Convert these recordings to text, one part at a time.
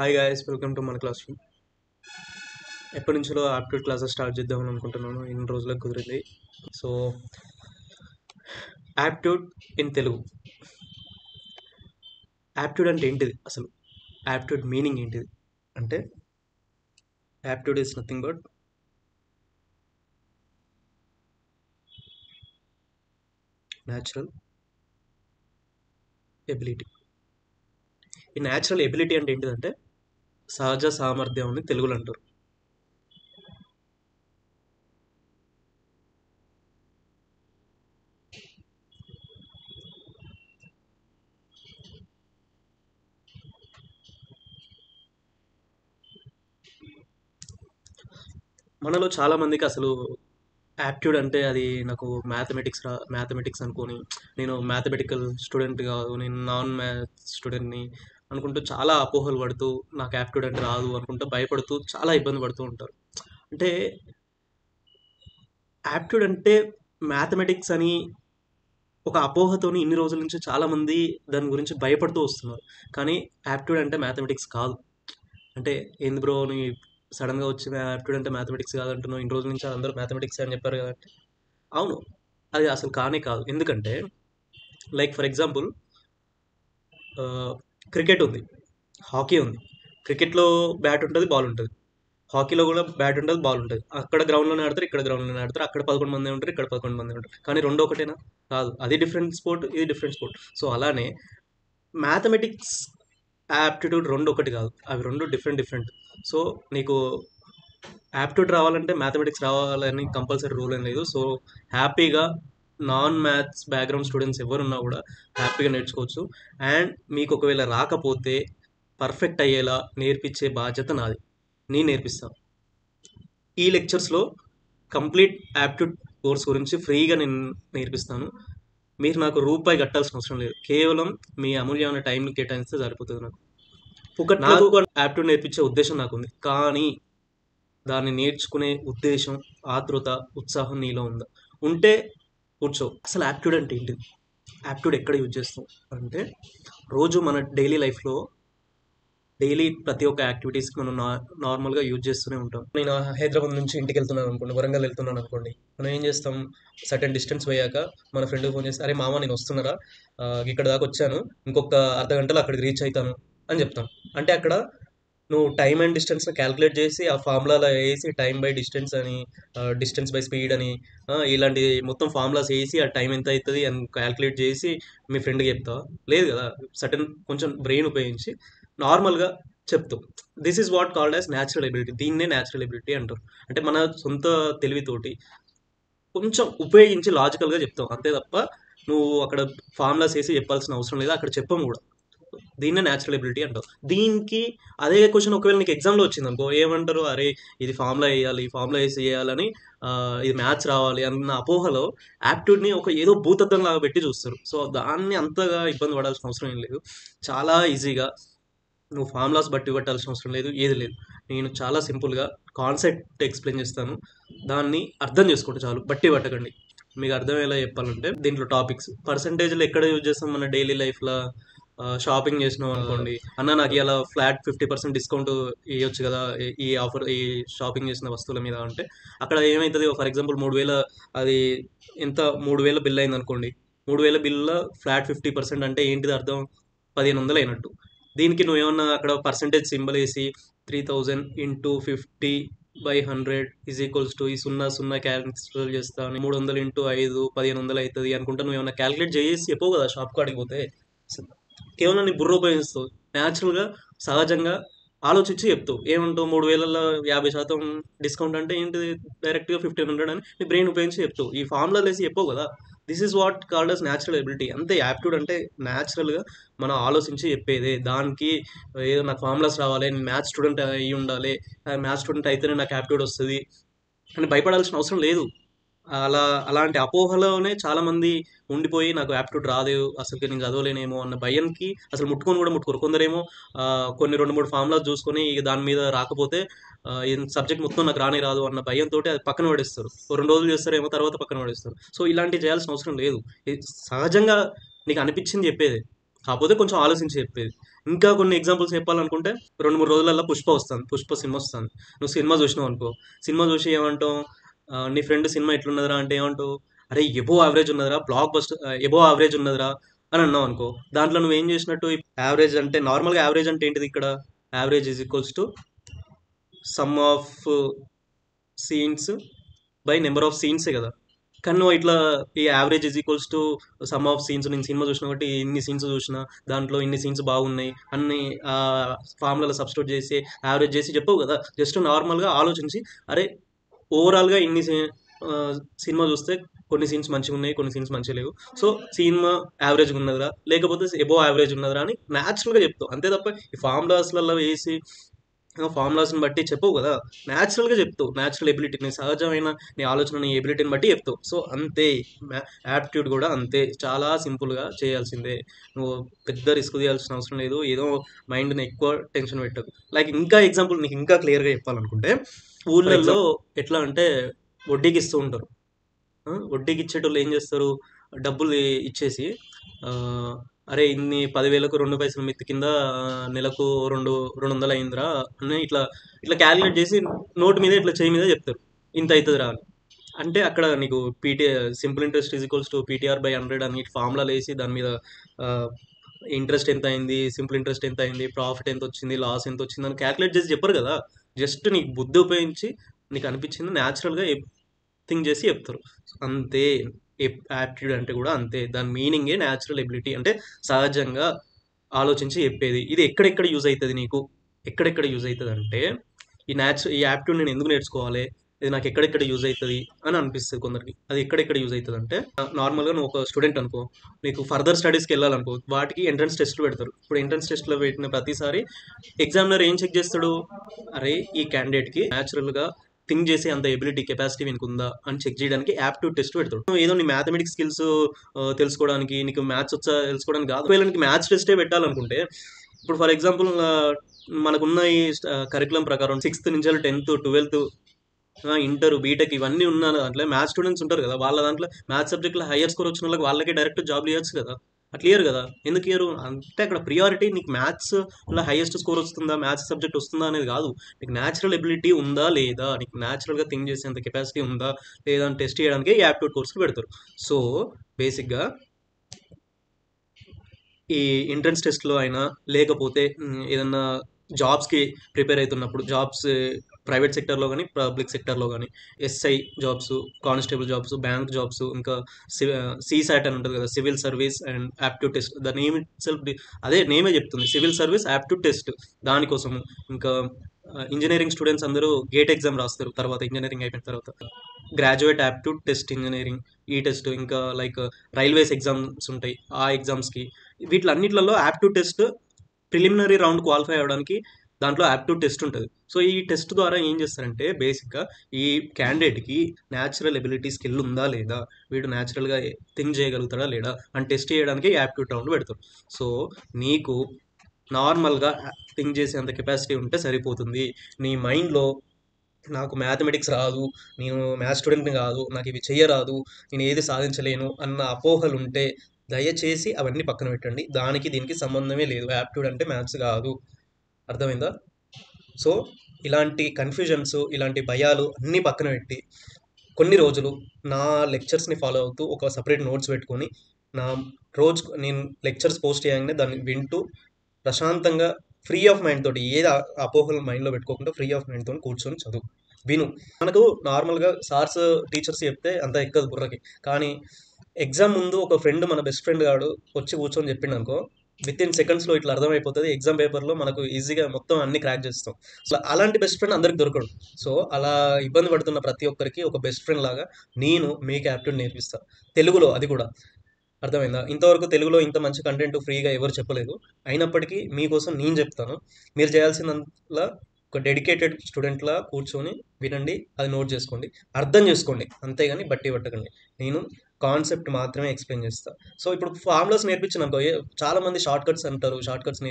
Hi guys, welcome to మన class room. ఎప్పటి నుంచో ఆప్టిట్యూడ్ క్లాసెస్ స్టార్ట్ చేద్దామని అనుకుంటున్నాను. ఇన్ని రోజులకు కుదిరింది. So aptitude in Telugu. Aptitude అంటే ఏంటిది అసలు? యాప్ట్యూడ్ మీనింగ్ ఏంటిది అంటే, aptitude is nothing but natural ability. ఈ న్యాచురల్ ఎబిలిటీ అంటే ఏంటిదంటే సహజ సామర్థ్యం అని తెలుగులో అంటారు. మనలో చాలామందికి అసలు యాప్ట్యూడ్ అంటే అది నాకు మ్యాథమెటిక్స్ అనుకొని నేను మ్యాథమెటికల్ స్టూడెంట్ కాదు, నేను నాన్ మ్యాథ్స్ స్టూడెంట్ని అనుకుంటూ చాలా అపోహలు పడుతూ నాకు యాప్ట్యూడ్ అంటే రాదు అనుకుంటూ భయపడుతూ చాలా ఇబ్బంది పడుతూ ఉంటారు. అంటే యాప్ట్యూడ్ అంటే మ్యాథమెటిక్స్ అని ఒక అపోహతోని ఇన్ని రోజుల నుంచి చాలామంది దాని గురించి భయపడుతూ వస్తున్నారు. కానీ యాప్ట్యూడ్ అంటే మ్యాథమెటిక్స్ కాదు. అంటే ఏంది బ్రో నీ సడన్గా వచ్చి యాప్ట్యూడ్ అంటే మ్యాథమెటిక్స్ కాదంటున్నావు, ఇన్ని రోజుల నుంచి అందరూ మ్యాథమెటిక్స్ అని చెప్పారు కదా అంటే అవును, అది అసలు కానే కాదు. ఎందుకంటే లైక్ ఫర్ ఎగ్జాంపుల్ క్రికెట్ ఉంది, హాకీ ఉంది. క్రికెట్లో బ్యాట్ ఉంటుంది, బాల్ ఉంటుంది. హాకీలో కూడా బ్యాట్ ఉంటుంది, బాల్ ఉంటుంది. అక్కడ గ్రౌండ్లోనే ఆడతారు, ఇక్కడ గ్రౌండ్లోనే ఆడతారు. అక్కడ 11 మంది ఉంటారు, ఇక్కడ 11 మంది ఉంటారు. కానీ రెండు ఒకటేనా? కాదు. అది డిఫరెంట్ స్పోర్ట్, ఇది డిఫరెంట్ స్పోర్ట్. సో అలానే మ్యాథమెటిక్స్ యాప్టిట్యూడ్ రెండు ఒకటి కాదు, అవి రెండు డిఫరెంట్. సో నీకు యాప్టిట్యూడ్ రావాలంటే మ్యాథమెటిక్స్ రావాలని కంపల్సరీ రూల్ ఏం లేదు. సో హ్యాపీగా నాన్ మ్యాథ్స్ బ్యాక్గ్రౌండ్ స్టూడెంట్స్ ఎవరున్నా కూడా హ్యాపీగా నేర్చుకోవచ్చు. అండ్ మీకు ఒకవేళ రాకపోతే పర్ఫెక్ట్ అయ్యేలా నేర్పించే బాధ్యత నాది. నేను నేర్పిస్తాను. ఈ లెక్చర్స్లో కంప్లీట్ యాప్టిట్యూడ్ కోర్స్ గురించి ఫ్రీగా నేను నేర్పిస్తాను. మీరు నాకు రూపాయి కట్టాల్సిన అవసరం లేదు. కేవలం మీ అమూల్యమైన టైంని కేటాయిస్తే సరిపోతుంది. నాకు యాప్టిట్యూడ్ నేర్పించే ఉద్దేశం నాకుంది, కానీ దాన్ని నేర్చుకునే ఉద్దేశం, ఆతృత, ఉత్సాహం నీలో ఉంటే కూర్చో. అసలు యాప్టిట్యూడ్ అంటే ఏంటిది? యాప్టిట్యూడ్ ఎక్కడ యూజ్ చేస్తాం అంటే రోజు మన డైలీ లైఫ్లో డైలీ ప్రతి ఒక్క యాక్టివిటీస్కి మనం నార్మల్గా యూజ్ చేస్తూనే ఉంటాం. నేను హైదరాబాద్ నుంచి ఇంటికి వెళ్తున్నాను అనుకోండి, వరంగల్ వెళ్తున్నాను అనుకోండి, మనం ఏం చేస్తాం? సర్టెన్ డిస్టెన్స్ పోయాక మన ఫ్రెండ్కి ఫోన్ చేస్తే, అరే మామ నేను వస్తున్నారా, ఇక్కడ దాకా వచ్చాను, ఇంకొక అర్ధ గంటలో అక్కడికి రీచ్ అవుతాను అని చెప్తాం. అంటే అక్కడ నువ్వు టైం అండ్ డిస్టెన్స్ని క్యాలిక్యులేట్ చేసి ఆ ఫార్ములాలో వేసి టైం బై డిస్టెన్స్ అని, డిస్టెన్స్ బై స్పీడ్ అని, ఇలాంటి మొత్తం ఫార్ములాస్ వేసి ఆ టైం ఎంత అవుతుంది అని క్యాలిక్యులేట్ చేసి మీ ఫ్రెండ్కి చెప్తావా? లేదు కదా. సర్టెన్ కొంచెం బ్రెయిన్ ఉపయోగించి నార్మల్గా చెప్తాం. This is what called as natural ability. దీన్నే న్యాచురల్ ఎబిలిటీ అంటారు. అంటే మన సొంత తెలివితోటి కొంచెం ఉపయోగించి లాజికల్గా చెప్తాం, అంతే తప్ప నువ్వు అక్కడ ఫార్ములాస్ వేసి చెప్పాల్సిన అవసరం లేదు, అక్కడ చెప్పము కూడా. దీన్నే న్యాచురల్ ఎబిలిటీ అంటారు. దీనికి అదే క్వశ్చన్ ఒకవేళ నీకు ఎగ్జామ్లో వచ్చింది అనుకో, ఏమంటారు? అరే ఇది ఫార్ములా వేయాలి, ఫార్ములా వేసి చేయాలని, ఇది మ్యాథ్స్ రావాలి అన్న అపోహలో యాప్ట్యూడ్ని ఒక ఏదో భూతత్వం లాగా పెట్టి చూస్తారు. సో దాన్ని అంతగా ఇబ్బంది పడాల్సిన అవసరం ఏం లేదు. చాలా ఈజీగా నువ్వు ఫార్ములాస్ బట్టి పెట్టాల్సిన అవసరం లేదు, ఏది లేదు. నేను చాలా సింపుల్గా కాన్సెప్ట్ ఎక్స్ప్లెయిన్ చేస్తాను, దాన్ని అర్థం చేసుకుంటే చాలు, బట్టి పట్టకండి. మీకు అర్థమయ్యేలా చెప్పాలంటే దీంట్లో టాపిక్స్ పర్సంటేజ్లు ఎక్కడ యూజ్ చేస్తాం మన డైలీ లైఫ్లో? షాపింగ్ చేసినాం అనుకోండి, అన్న నాకు ఇలా ఫ్లాట్ 50% డిస్కౌంట్ ఇవ్వచ్చు కదా ఈ ఆఫర్, ఈ షాపింగ్ చేసిన వస్తువుల మీద అంటే అక్కడ ఏమవుతుంది? ఫర్ ఎగ్జాంపుల్ 3000, అది ఎంత 3000 బిల్ అయింది అనుకోండి. 3000 బిల్లో ఫ్లాట్ 50% అంటే ఏంటిది అర్థం? 1500 అయినట్టు. దీనికి నువ్వేమన్నా అక్కడ పర్సంటేజ్ సింబల్ వేసి 3000 ఇంటూ 50/100 ఈజ్ ఈక్వల్స్ టు ఈ 0 క్యాన్సిల్ చేస్తాను, 300 ఇంటూ 5 1500 అవుతుంది అనుకుంటా నువ్వేమన్నా క్యాలిక్యులేట్ చేసి చెప్పవు కదా షాప్ కాడికి పోతే. కేవలం నీ బుర్ర ఉపయోగిస్తావు, న్యాచురల్గా సహజంగా ఆలోచించి చెప్తావు. ఏమంటావు? 3000లో 50% డిస్కౌంట్ అంటే ఏంటిది? డైరెక్ట్గా 1500 అని నీ బ్రెయిన్ ఉపయోగించి చెప్తావు. ఈ ఫార్ములా వేసి చెప్పవు కదా. This is what called as natural ability. అంతే. యాప్ట్యూడ్ అంటే న్యాచురల్గా మనం ఆలోచించి చెప్పేదే. దానికి ఏదో నాకు ఫార్ములాస్ రావాలి, నేను మ్యాథ్స్ స్టూడెంట్ అయ్యి ఉండాలి, మ్యాథ్స్ స్టూడెంట్ అయితేనే నాకు యాప్ట్యూడ్ వస్తుంది అని భయపడాల్సిన అవసరం లేదు. అలాంటి అపోహలోనే చాలామంది ఉండిపోయి నాకు యాప్ట్యూడ్ రాదు, అసలు నేను చదవలేనేమో అన్న భయంకి అసలు ముట్టుకొని కూడా ముట్టుకోరు. కొందరేమో కొన్ని 2-3 ఫార్ములాస్ చూసుకొని ఇక దాని మీద రాకపోతే ఈ సబ్జెక్ట్ మొత్తం నాకు రానే రాదు అన్న భయంతో అది పక్కన పడేస్తారు. 2 రోజులు చేస్తారేమో, తర్వాత పక్కన పడేస్తారు. సో ఇలాంటివి చేయాల్సిన అవసరం లేదు. సహజంగా నీకు అనిపించింది చెప్పేది. కాకపోతే కొంచెం ఆలోచించి చెప్పేది. ఇంకా కొన్ని ఎగ్జాంపుల్స్ చెప్పాలనుకుంటే 2, 3 రోజులల్లో 'పుష్ప' వస్తుంది. 'పుష్ప' సినిమా వస్తుంది. నువ్వు సినిమా చూసినావు అనుకో, సినిమా చూసి ఏమంటావు? నీ ఫ్రెండ్ సినిమా ఎట్లున్నదిరా అంటే ఏమంటావు? అరే ఎబో యావరేజ్ ఉన్నదిరా, బ్లాక్ బస్టర్ ఎబో యావరేజ్ ఉన్నదిరా అని అన్నావు అనుకో. దాంట్లో నువ్వేం చేసినట్టు? యావరేజ్ అంటే నార్మల్గా యావరేజ్ అంటే ఏంటిది ఇక్కడ? Average is equals to sum of scenes by number of సీన్సే కదా. కానీ నువ్వు ఇట్లా ఈ average is equals to sum of scenes, నేను సినిమా చూసిన కాబట్టి ఇన్ని సీన్స్ చూసిన, దాంట్లో ఇన్ని సీన్స్ బాగున్నాయి అన్ని ఫార్ములలో సబ్స్టిట్యూట్ చేసి యావరేజ్ చేసి చెప్పవు కదా. జస్ట్ నార్మల్గా ఆలోచించి, అరే ఓవరాల్గా ఇన్ని సినిమా చూస్తే కొన్ని సీన్స్ మంచిగా ఉన్నాయి, కొన్ని సీన్స్ మంచిగా లేవు, సో సినిమా యావరేజ్గా ఉన్నదిరా లేకపోతే ఎబో యావరేజ్ ఉన్నదిరా అని న్యాచురల్గా చెప్తావు. అంతే తప్ప ఈ ఫార్ములాస్లలో వేసి ఫార్ములాస్ని బట్టి చెప్పవు కదా. న్యాచురల్గా చెప్తావు, న్యాచురల్ ఎబిలిటీ, నీ సహజమైన నీ ఆలోచన, నీ ఎబిలిటీని బట్టి చెప్తావు. సో అంతే, యాప్టిట్యూడ్ కూడా అంతే, చాలా సింపుల్గా చేయాల్సిందే. నువ్వు పెద్ద రిస్క్ తీయాల్సిన అవసరం లేదు, ఏదో మైండ్ని ఎక్కువ టెన్షన్ పెట్టకు. లైక్ ఇంకా ఎగ్జాంపుల్ నీకు ఇంకా క్లియర్గా చెప్పాలనుకుంటే, ఊళ్ళల్లో ఎట్లా అంటే వడ్డీకి ఇస్తూ ఉంటారు. వడ్డీకి ఇచ్చేటోళ్ళు ఏం చేస్తారు? డబ్బులు ఇచ్చేసి అరే ఇన్ని 10,000కు 2 పైసలు మిత్తి కింద నెలకు 200 అయిందిరా అని ఇట్లా ఇట్లా క్యాలిక్యులేట్ చేసి నోట్ మీద ఇట్లా చేయి మీద చెప్తారు, ఇంత అవుతుందిరా అని. అంటే అక్కడ నీకు simple interest is equals to PTR/100 అని ఫార్ములాలు వేసి దాని మీద ఇంట్రెస్ట్ ఎంత అయింది, సింపుల్ ఇంట్రెస్ట్ ఎంత అయింది, ప్రాఫిట్ ఎంత వచ్చింది, లాస్ ఎంత వచ్చింది అని క్యాలిక్యులేట్ చేసి చెప్పరు కదా. జస్ట్ నీకు బుద్ధి ఉపయోగించి నీకు అనిపించింది న్యాచురల్గా థింక్ చేసి చెప్తారు. అంతే, యాప్టిట్యూడ్ అంటే కూడా అంతే. దాని మీనింగే న్యాచురల్ ఎబిలిటీ, అంటే సహజంగా ఆలోచించి చెప్పేది. ఇది ఎక్కడెక్కడ యూజ్ అవుతుంది నీకు? ఎక్కడెక్కడ యూజ్ అవుతుంది అంటే ఈ యాప్టిట్యూడ్ నేను ఎందుకు నేర్చుకోవాలి, ఇది నాకు ఎక్కడెక్కడ యూజ్ అవుతుంది అని అనిపిస్తుంది కొందరికి. అది ఎక్కడెక్కడ యూజ్ అవుతుంది అంటే, నార్మల్గా నువ్వు ఒక స్టూడెంట్ అనుకో, నీకు ఫర్దర్ స్టడీస్కి వెళ్ళాలనుకో, వాటికి ఎంట్రన్స్ టెస్ట్లు పెడతారు. ఇప్పుడు ఎంట్రన్స్ టెస్ట్లో పెట్టిన ప్రతిసారి ఎగ్జామినర్ ఏం చెక్ చేస్తాడు? అరే ఈ క్యాండిడేట్కి న్యాచురల్గా థింక్ చేసే అంత ఎబిలిటీ, కెపాసిటీ వీనికి ఉందా అని చెక్ చేయడానికి యాప్టిట్యూడ్ టెస్ట్ పెడతాడు. ఏదో నీ మ్యాథమెటిక్స్ స్కిల్స్ తెలుసుకోవడానికి, నీకు మ్యాథ్స్ వచ్చా తెలుసుకోవడానికి కాదు. ఒకవేళ నీకు మ్యాథ్స్ టెస్టే పెట్టాలనుకుంటే, ఇప్పుడు ఫర్ ఎగ్జాంపుల్ మనకున్న ఈ కరికులం ప్రకారం 6th నుంచి 10th 12th ఇంటర్ బీటెక్ ఇవన్నీ ఉన్న దాంట్లో మ్యాథ్స్ స్టూడెంట్స్ ఉంటారు కదా. వాళ్ళ దాంట్లో మ్యాథ్స్ సబ్జెక్ట్లో హైయర్ స్కోర్ వచ్చిన వాళ్ళకి డైరెక్ట్ జాబ్ ఇవ్వచ్చు కదా. అట్లా ఇయ్యరు కదా. ఎందుకు ఇయ్యరు అంటే అక్కడ ప్రియారిటీ నీకు మ్యాథ్స్లో హైయెస్ట్ స్కోర్ వస్తుందా, మ్యాథ్స్ సబ్జెక్ట్ వస్తుందా అనేది కాదు. నీకు న్యాచురల్ ఎబిలిటీ ఉందా లేదా, నీకు న్యాచురల్గా థింక్ చేసేంత కెపాసిటీ ఉందా లేదా అని టెస్ట్ చేయడానికి ఈ యాప్టిట్యూడ్ కోర్సులు పెడతారు. సో బేసిక్గా ఈ ఎంట్రన్స్ టెస్ట్లో అయినా లేకపోతే ఏదన్నా జాబ్స్కి ప్రిపేర్ అవుతున్నప్పుడు, జాబ్స్ ప్రైవేట్ సెక్టర్లో కానీ పబ్లిక్ సెక్టర్లో కానీ, SI jobs, constable jobs, bank jobs, ఇంకా CSAT అని ఉంటుంది కదా, civil service and aptitude test. The name itself, అదే నేమే చెప్తుంది, సివిల్ సర్వీస్ యాప్టిట్యూడ్ టెస్ట్. దానికోసము ఇంకా ఇంజనీరింగ్ స్టూడెంట్స్ అందరూ గేట్ ఎగ్జామ్ రాస్తారు తర్వాత, ఇంజనీరింగ్ అయిపోయిన తర్వాత గ్రాడ్యుయేట్ యాప్టిట్యూడ్ టెస్ట్ ఇంజనీరింగ్, ఈ టెస్ట్. ఇంకా లైక్ రైల్వేస్ ఎగ్జామ్స్ ఉంటాయి, ఆ ఎగ్జామ్స్కి. వీటిలన్నిట్లలో aptitude test preliminary round qualify అవ్వడానికి దాంట్లో యాప్టిట్యూడ్ టెస్ట్ ఉంటుంది. సో ఈ టెస్ట్ ద్వారా ఏం చేస్తారంటే బేసిక్గా ఈ క్యాండిడేట్కి న్యాచురల్ ఎబిలిటీ స్కిల్ ఉందా లేదా, వీడు న్యాచురల్గా థింక్ చేయగలుగుతాడా లేడా అని టెస్ట్ చేయడానికి యాప్టిట్యూడ్ రౌండ్ పెడతారు. సో నీకు నార్మల్గా థింక్ చేసేంత కెపాసిటీ ఉంటే సరిపోతుంది. నీ మైండ్లో నాకు మ్యాథమెటిక్స్ రాదు, నేను మ్యాథ్స్ స్టూడెంట్ని కాదు, నాకు ఇవి చెయ్యరాదు, నేను ఏది సాధించలేను అన్న అపోహలు ఉంటే దయచేసి అవన్నీ పక్కన పెట్టండి. దానికి దీనికి సంబంధమే లేదు. యాప్టిట్యూడ్ అంటే మ్యాథ్స్ కాదు. అర్థమైందా? సో ఇలాంటి కన్ఫ్యూజన్స్, ఇలాంటి భయాలు అన్నీ పక్కన పెట్టి కొన్ని రోజులు నా లెక్చర్స్ని ఫాలో అవుతూ ఒక సపరేట్ నోట్స్ పెట్టుకొని, నా రోజు నేను లెక్చర్స్ పోస్ట్ చేయగానే దాన్ని వింటూ ప్రశాంతంగా ఫ్రీ ఆఫ్ మైండ్ తోటి, ఏది అపోహలు మైండ్లో పెట్టుకోకుండా ఫ్రీ ఆఫ్ మైండ్ తోటి కూర్చొని చదువు, విను. మనకు నార్మల్గా సార్స్ టీచర్స్ చెప్తే అంత ఎక్కదు బుర్రకి. కానీ ఎగ్జామ్ ముందు ఒక ఫ్రెండ్, మన బెస్ట్ ఫ్రెండ్ గాడు వచ్చి కూర్చొని చెప్పిండు అనుకో, విత్-ఇన్ సెకండ్స్లో ఇట్లా అర్థమైపోతుంది. ఎగ్జామ్ పేపర్లో మనకు ఈజీగా మొత్తం అన్ని క్రాక్ చేస్తాం. సో అలాంటి బెస్ట్ ఫ్రెండ్ అందరికి దొరకడు. సో అలా ఇబ్బంది పడుతున్న ప్రతి ఒక్కరికి ఒక బెస్ట్ ఫ్రెండ్ లాగా నేను మీకు యాప్టిట్యూడ్ నేర్పిస్తాను, తెలుగులో. అది కూడా అర్థమైందా? ఇంతవరకు తెలుగులో ఇంత మంచి కంటెంట్ ఫ్రీగా ఎవరు చెప్పలేదు. అయినప్పటికీ మీకోసం నేను చెప్తాను. మీరు చేయాల్సిందల్లా ఒక డెడికేటెడ్ స్టూడెంట్లా కూర్చొని వినండి, అది నోట్ చేసుకోండి, అర్థం చేసుకోండి, అంతేగాని బట్టి పట్టకండి. నేను కాన్సెప్ట్ మాత్రమే ఎక్స్ప్లెయిన్ చేస్తాను. సో ఇప్పుడు ఫార్ములాస్ నేర్పించినాకో, చాలామంది షార్ట్ కట్స్ అంటారు, షార్ట్ కట్స్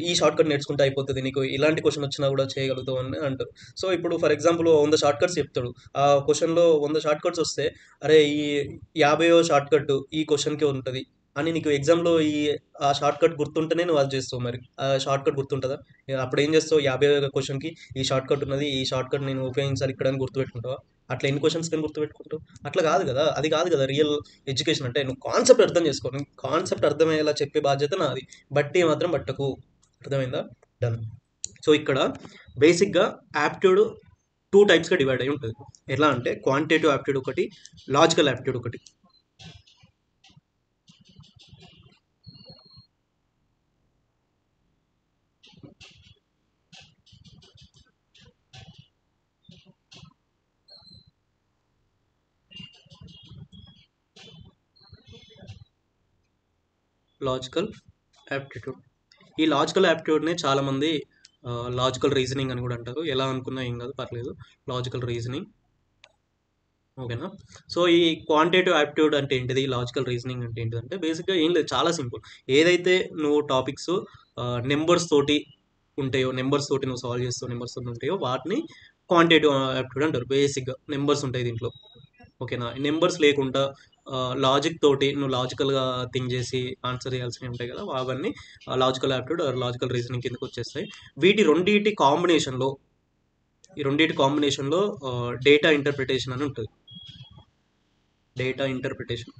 ఈ షార్ట్ కట్ నేర్చుకుంటే అయిపోతుంది, నీకు ఇలాంటి క్వశ్చన్ వచ్చినా కూడా చేయగలుగుతావు అని అంటారు. సో ఇప్పుడు ఫర్ ఎగ్జాంపుల్ 100 షార్ట్ కట్స్ చెప్తాడు. ఆ క్వశ్చన్లో 100 షార్ట్ కట్స్ వస్తే, అరే ఈ 50వ షార్ట్ కట్ ఈ క్వశ్చన్కే ఉంటుంది అని నీకు ఎగ్జామ్లో ఆ షార్ట్ కట్ గుర్తుంటేనే నువ్వు అది చేస్తావు. మరి ఆ షార్ట్ కట్ గుర్తుంటుందా? అప్పుడు ఏం చేస్తావు? 50 క్వశ్చన్కి ఈ షార్ట్ కట్ ఉన్నది, ఈ షార్ట్ కట్ నేను ఉపయోగించాలి ఇక్కడ అని గుర్తుపెట్టుకుంటావా? అట్లా ఎన్ని క్వశ్చన్స్ కానీ గుర్తుపెట్టుకుంటావు? అట్లా కాదు కదా, అది కాదు కదా రియల్ ఎడ్యుకేషన్ అంటే. నువ్వు కాన్సెప్ట్ అర్థం చేసుకో, కాన్సెప్ట్ అర్థమయ్యేలా చెప్పే బాధ్యత నాది. బట్టి మాత్రం పట్టకు. అర్థమైందా? డన్. సో ఇక్కడ బేసిక్గా యాప్ట్యూడ్ 2 టైప్స్గా డివైడ్ అయి ఉంటుంది. ఎలా అంటే క్వాంటిటేటివ్ యాప్ట్యూడ్ ఒకటి, లాజికల్ యాప్ట్యూడ్ ఒకటి. Logical aptitude. ఈ లాజికల్ యాప్టిట్యూడ్ని చాలామంది లాజికల్ రీజనింగ్ అని కూడా అంటారు. ఎలా అనుకున్నా ఏం కాదు, పర్లేదు. లాజికల్ రీజనింగ్, ఓకేనా? సో ఈ క్వాంటిటేటివ్ యాప్టిట్యూడ్ అంటే ఏంటిది, లాజికల్ రీజనింగ్ అంటే ఏంటిది అంటే బేసిక్గా ఏం లేదు, చాలా సింపుల్. ఏదైతే నువ్వు టాపిక్స్ నెంబర్స్ తోటి ఉంటాయో, నెంబర్స్ తోటి నువ్వు సాల్వ్ చేస్తావు, నెంబర్స్ తోటి ఉంటాయో వాటిని క్వాంటిటేటివ్ యాప్టిట్యూడ్ అంటారు. బేసిక్గా నెంబర్స్ ఉంటాయి దీంట్లో, ఓకేనా? నెంబర్స్ లేకుండా లాజిక్ తోటి నువ్వు లాజికల్గా థింక్ చేసి ఆన్సర్ చేయాల్సినవి ఉంటాయి కదా, అవన్నీ logical aptitude or logical reasoning కిందకి వచ్చేస్తాయి. ఈ రెండింటి కాంబినేషన్లో డేటా ఇంటర్ప్రిటేషన్ అని ఉంటుంది. Data interpretation.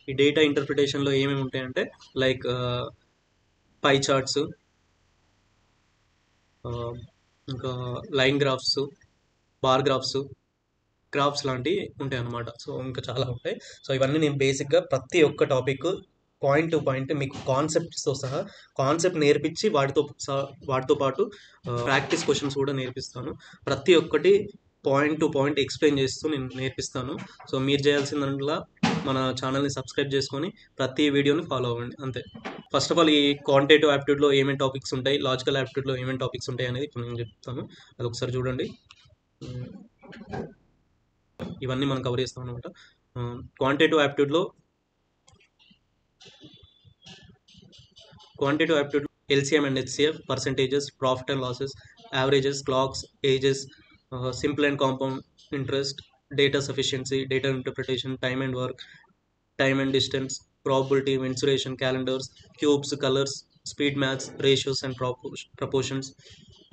ఈ డేటా ఇంటర్ప్రిటేషన్లో ఏమేమి ఉంటాయంటే లైక్ పై చార్ట్స్, ఇంకా లైన్ గ్రాఫ్స్, బార్ గ్రాఫ్స్ లాంటివి ఉంటాయి అన్నమాట. సో ఇంకా చాలా ఉంటాయి. సో ఇవన్నీ నేను బేసిక్గా ప్రతి ఒక్క టాపిక్ పాయింట్ టు పాయింట్ మీకు కాన్సెప్ట్స్తో సహా కాన్సెప్ట్ నేర్పించి వాటితో పాటు ప్రాక్టీస్ క్వశ్చన్స్ కూడా నేర్పిస్తాను. ప్రతి ఒక్కటి పాయింట్ టు పాయింట్ ఎక్స్ప్లెయిన్ చేస్తూ నేను నేర్పిస్తాను. సో మీరు చేయాల్సిందల్లా మన ఛానల్ని సబ్స్క్రైబ్ చేసుకొని ప్రతి వీడియోని ఫాలో అవ్వండి, అంతే. ఫస్ట్ ఆఫ్ ఆల్ ఈ క్వాంటిటేటివ్ యాప్టిట్యూడ్లో ఏమేమి టాపిక్స్ ఉంటాయి, లాజికల్ యాప్టిట్యూడ్లో ఏమేమి టాపిక్స్ ఉంటాయి అనేది ఇప్పుడు నేను చెప్తాను. అది ఒకసారి చూడండి. ఇవన్నీ మనం కవర్ చేస్తాం అనమాట. Quantitative aptitude LCM and HCF, percentages, profit and losses, averages, clocks, ages, simple and compound interest, data sufficiency, data interpretation, time and work, time and distance, probability, mensuration, calendars, cubes, colours, speed maths, ratios and proportions,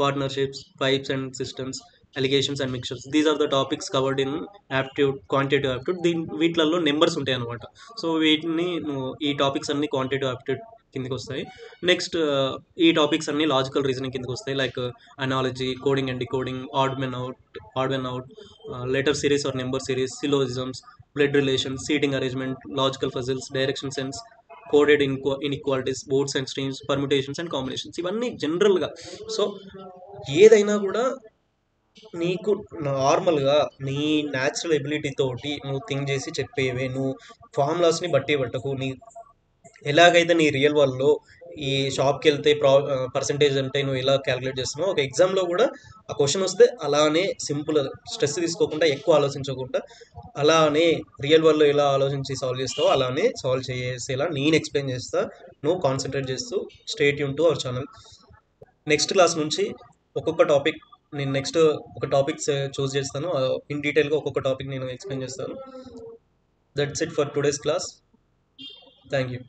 partnerships, pipes and systems, allegations and mixtures. These are the topics covered in aptitude, quantitative aptitude. వీటిలలో numbers ఉంటాయి అనమాట. So వీటిని ఈ topics అన్ని quantitative aptitude కిందకి వస్తాయి. Next ఈ topics అన్ని లాజికల్ రీజనింగ్ కిందకి వస్తాయి. Like analogy, coding and decoding, odd man out, letter series or number series, syllogisms, blood relation, seating arrangement, logical puzzles, direction sense, coded inequalities, boats and streams, permutations and combinations, ఇవన్నీ జనరల్గా. So ఏదైనా కూడా నీకు నార్మల్గా నీ natural ability తోటి నువ్వు think చేసి చెప్పేవే. నువ్వు ఫార్ములాస్ని బట్టి పట్టకు. ఎలాగైతే నీ రియల్ వరల్డ్లో ఈ షాప్కి వెళ్తే పర్సంటేజ్ అంటే నువ్వు ఎలా క్యాలిక్యులేట్ చేస్తున్నావు, ఒక ఎగ్జామ్లో కూడా ఆ క్వశ్చన్ వస్తే అలానే సింపుల్, స్ట్రెస్ తీసుకోకుండా, ఎక్కువ ఆలోచించకుండా, అలానే రియల్ వరల్డ్లో ఎలా ఆలోచించి సాల్వ్ చేస్తావో అలానే సాల్వ్ చేసేలా నేను ఎక్స్ప్లెయిన్ చేస్తా. నువ్వు కాన్సన్ట్రేట్ చేస్తూ stay tune to our channel. Next class నుంచి ఒక్కొక్క టాపిక్ నేను ఒక టాపిక్స్ చూస్ చేస్తాను. ఇన్ డీటెయిల్గా ఒక్కొక్క టాపిక్ నేను ఎక్స్ప్లెయిన్ చేస్తాను. That's it for today's class. Thank you.